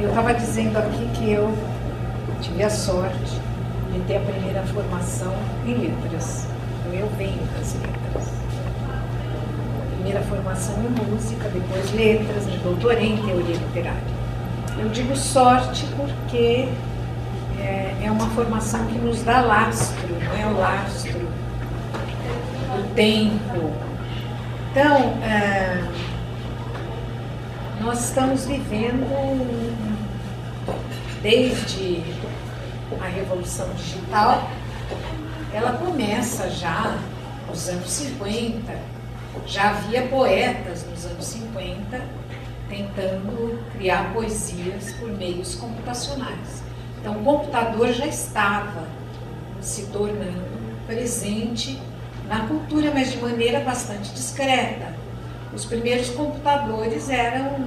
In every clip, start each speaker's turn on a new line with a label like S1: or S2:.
S1: Eu estava dizendo aqui que eu tive a sorte de ter a primeira formação em letras. Então, eu venho das letras. Primeira formação em música, depois letras, me doutorei em teoria literária. Eu digo sorte porque é uma formação que nos dá lastro, não é o lastro do tempo. Então, nós estamos vivendo desde a Revolução Digital, ela começa já nos anos 50, já havia poetas nos anos 50 tentando criar poesias por meios computacionais. Então, o computador já estava se tornando presente na cultura, mas de maneira bastante discreta. Os primeiros computadores eram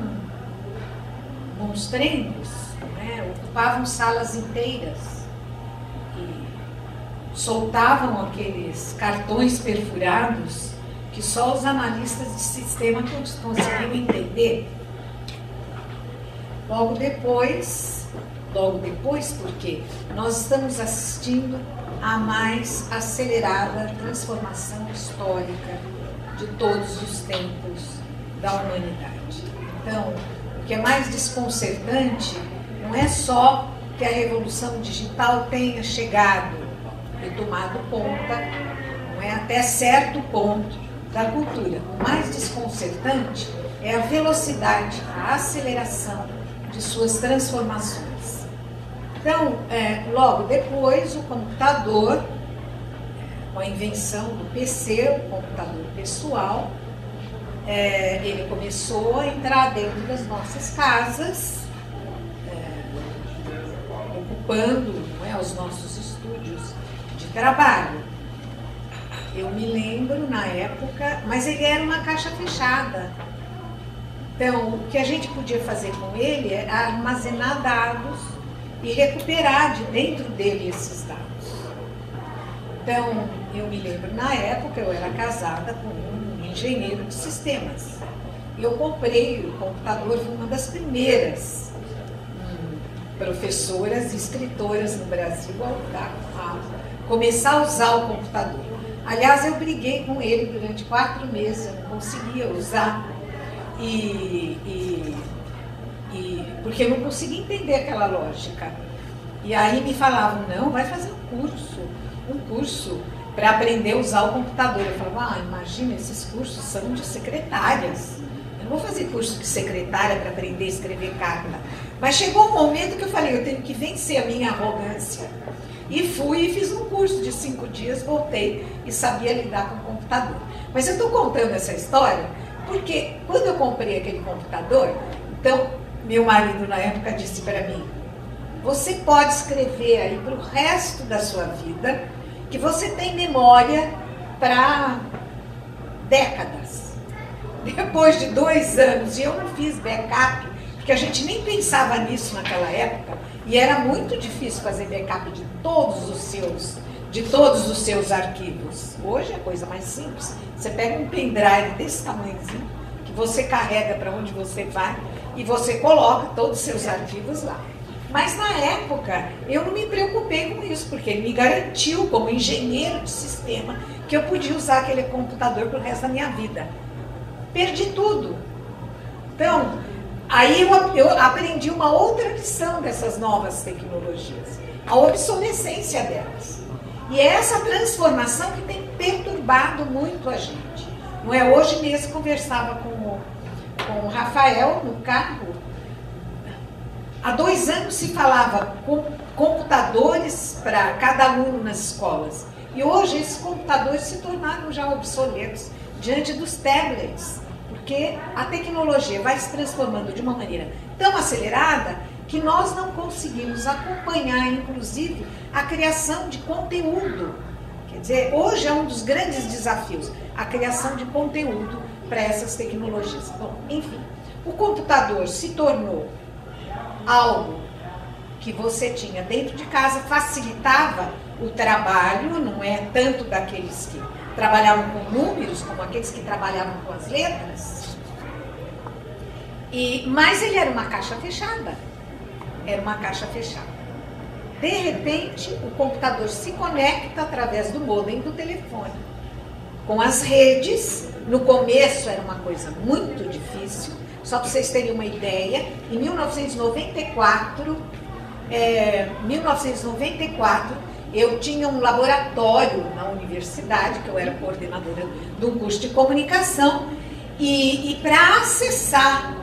S1: monstrengos, né? Ocupavam salas inteiras e soltavam aqueles cartões perfurados que só os analistas de sistema conseguiam entender. Logo depois, porque nós estamos assistindo à mais acelerada transformação histórica de todos os tempos da humanidade. Então, o que é mais desconcertante não é só que a revolução digital tenha chegado e tomado conta, não é até certo ponto da cultura. O mais desconcertante é a velocidade, a aceleração de suas transformações. Então, logo depois, o computador, com a invenção do PC, o computador pessoal, ele começou a entrar dentro das nossas casas, ocupando os nossos estúdios de trabalho. Eu me lembro na época, mas ele era uma caixa fechada. Então, o que a gente podia fazer com ele é armazenar dados e recuperar de dentro dele esses dados. Então, eu me lembro, na época, eu era casada com um engenheiro de sistemas. Eu comprei o computador de uma das primeiras professoras e escritoras no Brasil a começar a usar o computador. Aliás, eu briguei com ele durante 4 meses, eu não conseguia usar, porque eu não conseguia entender aquela lógica. E aí me falavam, não, vai fazer um curso para aprender a usar o computador. Eu falava, imagina, esses cursos são de secretárias. Eu não vou fazer curso de secretária para aprender a escrever carta. Mas chegou um momento que eu falei, eu tenho que vencer a minha arrogância. E fui e fiz um curso de 5 dias, voltei e sabia lidar com o computador. Mas eu estou contando essa história porque quando eu comprei aquele computador, então meu marido na época disse para mim, você pode escrever aí para o resto da sua vida que você tem memória para décadas. Depois de 2 anos, e eu não fiz backup, porque a gente nem pensava nisso naquela época, e era muito difícil fazer backup de todos os seus arquivos. Hoje é a coisa mais simples. Você pega um pendrive desse tamanhozinho, que você carrega para onde você vai, e você coloca todos os seus arquivos lá. Mas na época, eu não me preocupei com isso, porque ele me garantiu, como engenheiro de sistema, que eu podia usar aquele computador para o resto da minha vida. Perdi tudo. Então, aí eu aprendi uma outra lição dessas novas tecnologias, a obsolescência delas. E é essa transformação que tem perturbado muito a gente. Não é? Hoje mesmo conversava com o Rafael no carro. Há 2 anos se falava com computadores para cada aluno nas escolas. E hoje esses computadores se tornaram já obsoletos diante dos tablets, porque a tecnologia vai se transformando de uma maneira tão acelerada que nós não conseguimos acompanhar, inclusive, a criação de conteúdo. Quer dizer, hoje é um dos grandes desafios, a criação de conteúdo para essas tecnologias. Bom, enfim, o computador se tornou algo que você tinha dentro de casa, facilitava o trabalho, não é tanto daqueles que trabalhavam com números, como aqueles que trabalhavam com as letras, mas ele era uma caixa fechada. era uma caixa fechada. De repente, o computador se conecta através do modem do telefone, com as redes. No começo era uma coisa muito difícil, só para vocês terem uma ideia, em 1994, eu tinha um laboratório na universidade, que eu era coordenadora do curso de comunicação, e para acessar,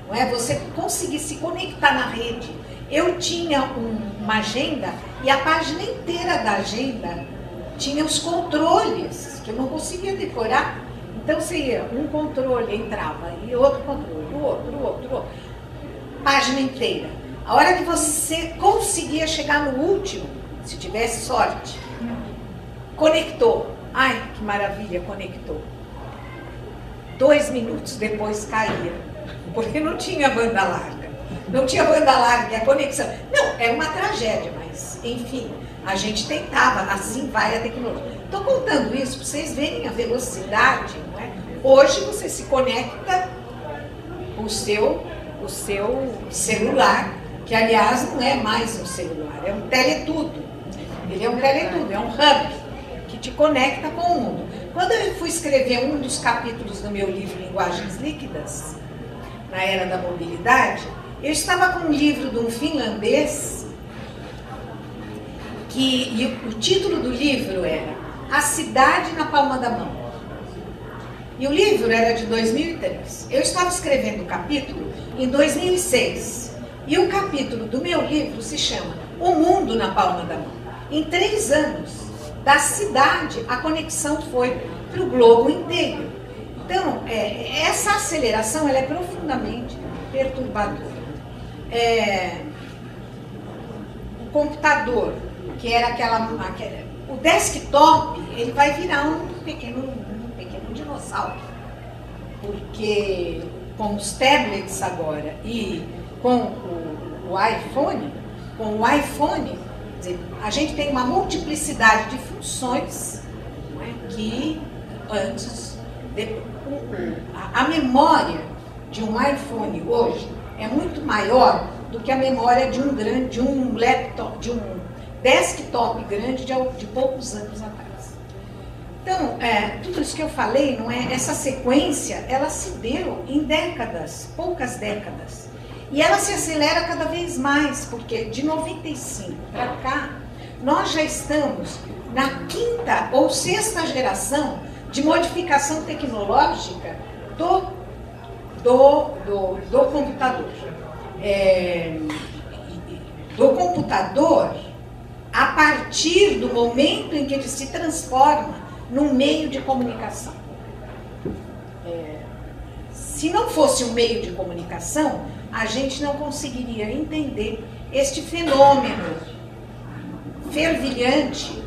S1: não é, você conseguir se conectar na rede, eu tinha uma agenda, e a página inteira da agenda tinha os controles, que eu não conseguia decorar. Então você ia, um controle entrava, e outro controle, o outro. Página inteira. A hora que você conseguia chegar no último, se tivesse sorte, conectou. Ai, que maravilha, conectou. 2 minutos depois caía, porque não tinha banda larga. Não tinha banda larga, e a conexão. Não, é uma tragédia, mas, enfim, a gente tentava, assim vai a tecnologia. Estou contando isso para vocês verem a velocidade, não é? Hoje você se conecta com o seu celular, que aliás não é mais um celular, é um teletudo. Ele é um teletudo, é um hub que te conecta com o mundo. Quando eu fui escrever um dos capítulos do meu livro Linguagens Líquidas, na Era da Mobilidade, eu estava com um livro de um finlandês, e o título do livro era A Cidade na Palma da Mão. E o livro era de 2003. Eu estava escrevendo o capítulo em 2006. E o capítulo do meu livro se chama O Mundo na Palma da Mão. Em 3 anos, da cidade, a conexão foi para o globo inteiro. Então, essa aceleração ela é profundamente perturbadora. O computador, que era o desktop, ele vai virar um pequeno dinossauro, porque com os tablets agora e com o iPhone, quer dizer, a gente tem uma multiplicidade de funções, não é, que antes, a memória de um iPhone hoje é muito maior do que a memória de um laptop, de um desktop grande de poucos anos atrás. Então, tudo isso que eu falei, não é? Essa sequência, ela se deu em décadas, poucas décadas. E ela se acelera cada vez mais, porque de 95 para cá, nós já estamos na 5ª ou 6ª geração de modificação tecnológica do computador. Do computador a partir do momento em que ele se transforma num meio de comunicação. Se não fosse um meio de comunicação, a gente não conseguiria entender este fenômeno fervilhante,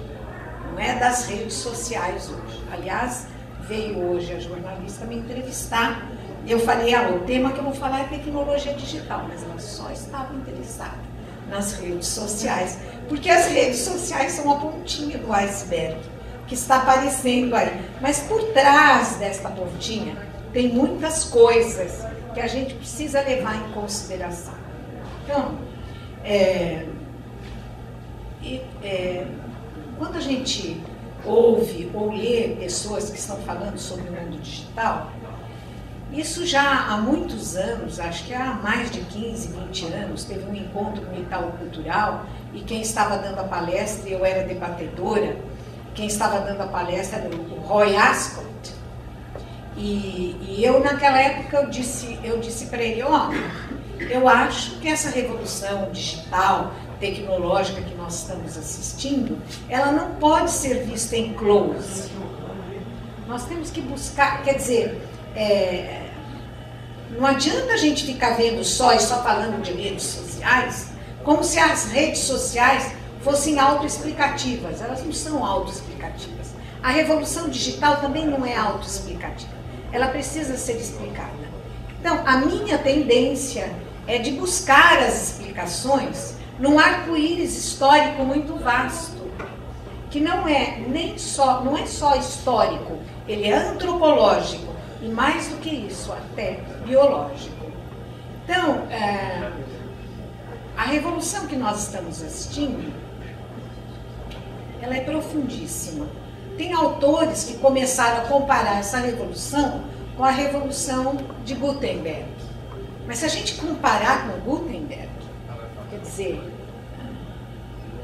S1: não é, das redes sociais hoje. Aliás, veio hoje a jornalista me entrevistar. Eu falei, o tema que eu vou falar é tecnologia digital, mas ela só estava interessada nas redes sociais, porque as redes sociais são a pontinha do iceberg que está aparecendo aí. Mas por trás desta pontinha tem muitas coisas que a gente precisa levar em consideração. Então, quando a gente ouve ou lê pessoas que estão falando sobre o mundo digital, isso já há muitos anos, acho que há mais de 15, 20 anos, teve um encontro no Itaú Cultural, e quem estava dando a palestra, eu era debatedora, quem estava dando a palestra era o Roy Ascott, e eu naquela época eu disse para ele, eu acho que essa revolução digital, tecnológica que nós estamos assistindo, ela não pode ser vista em close. Nós temos que buscar, quer dizer, não adianta a gente ficar vendo só falando de redes sociais, como se as redes sociais fossem autoexplicativas. Elas não são autoexplicativas. A revolução digital também não é autoexplicativa. Ela precisa ser explicada. Então, a minha tendência é de buscar as explicações num arco-íris histórico muito vasto, que não é só histórico, ele é antropológico e, mais do que isso, até biológico. Então, a revolução que nós estamos assistindo, ela é profundíssima. Tem autores que começaram a comparar essa revolução com a revolução de Gutenberg. Mas se a gente comparar com Gutenberg, quer dizer,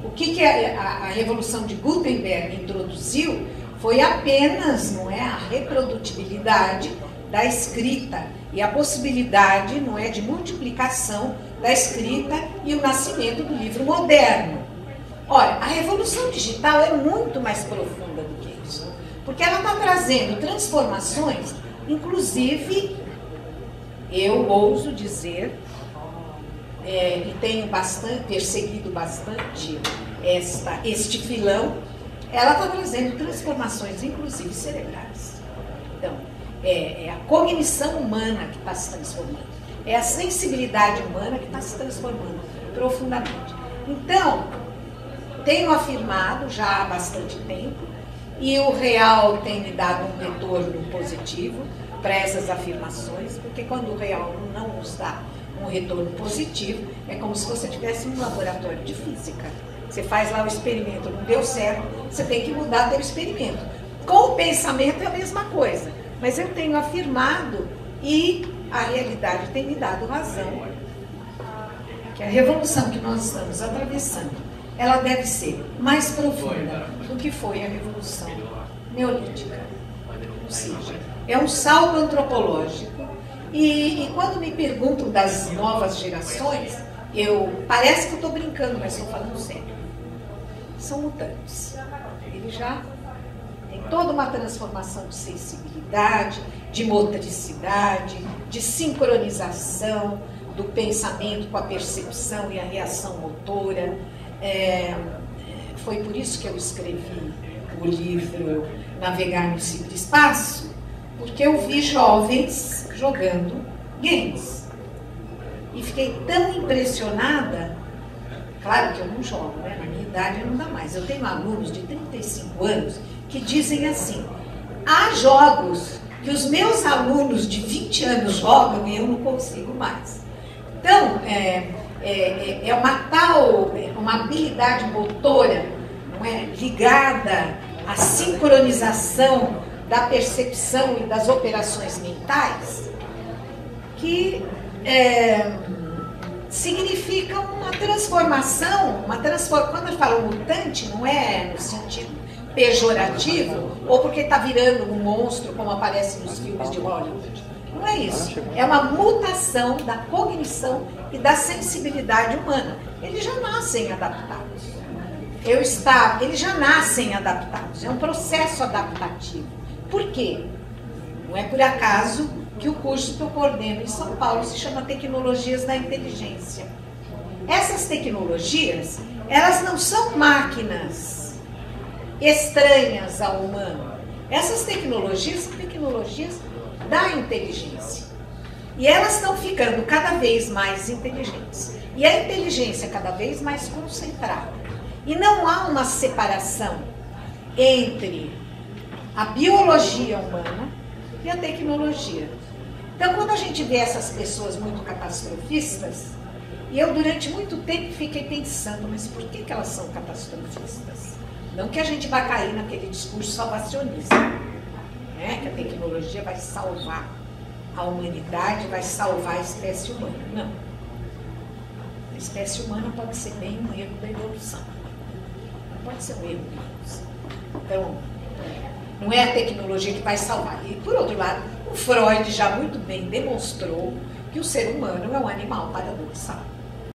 S1: o que a revolução de Gutenberg introduziu foi apenas, não é, a reprodutibilidade da escrita e a possibilidade, não é, de multiplicação da escrita e o nascimento do livro moderno. Olha, a revolução digital é muito mais profunda do que isso, porque ela está trazendo transformações, inclusive, eu ouso dizer, e tenho perseguido bastante este filão, ela está trazendo transformações, inclusive cerebrais. Então, é a cognição humana que está se transformando, é a sensibilidade humana que está se transformando profundamente. Então, tenho afirmado já há bastante tempo, e o real tem me dado um retorno positivo para essas afirmações, porque quando o real não nos dá um retorno positivo, é como se você tivesse um laboratório de física. Você faz lá o experimento, não deu certo, você tem que mudar teu experimento. Com o pensamento é a mesma coisa, mas eu tenho afirmado e a realidade tem me dado razão, que a revolução que nós estamos atravessando, ela deve ser mais profunda do que foi a Revolução Neolítica. Ou seja, é um salto antropológico. E quando me perguntam das novas gerações, parece que eu estou brincando, mas estou falando sério. São mutantes. Eles já têm toda uma transformação de sensibilidade, de motricidade, de sincronização do pensamento com a percepção e a reação motora. Foi por isso que eu escrevi o livro Navegar no Ciberespaço, porque eu vi jovens jogando games. E fiquei tão impressionada, claro que eu não jogo, né? Na minha idade não dá mais. Eu tenho alunos de 35 anos que dizem assim, há jogos que os meus alunos de 20 anos jogam e eu não consigo mais. Então, uma habilidade motora, não é, ligada à sincronização da percepção e das operações mentais, que significa uma transformação, quando eu falo mutante, não é no sentido pejorativo, ou porque está virando um monstro, como aparece nos filmes de Hollywood. Não é isso. É uma mutação da cognição e da sensibilidade humana. Eles já nascem adaptados. Eles já nascem adaptados. É um processo adaptativo. Por quê? Não é por acaso que o curso que eu coordeno em São Paulo se chama Tecnologias da Inteligência. Essas tecnologias, elas não são máquinas estranhas ao humano. Essas tecnologias são tecnologias da inteligência. E elas estão ficando cada vez mais inteligentes. E a inteligência cada vez mais concentrada. E não há uma separação entre a biologia humana e a tecnologia. Então, quando a gente vê essas pessoas muito catastrofistas, e eu durante muito tempo fiquei pensando, mas por que elas são catastrofistas? Não que a gente vai cair naquele discurso salvacionista, né? Que a tecnologia vai salvar a humanidade, vai salvar a espécie humana. Não. A espécie humana pode ser bem um erro da evolução. Não pode ser um erro da evolução. Então, não é a tecnologia que vai salvar. E, por outro lado, o Freud já muito bem demonstrou que o ser humano é um animal paradoxal.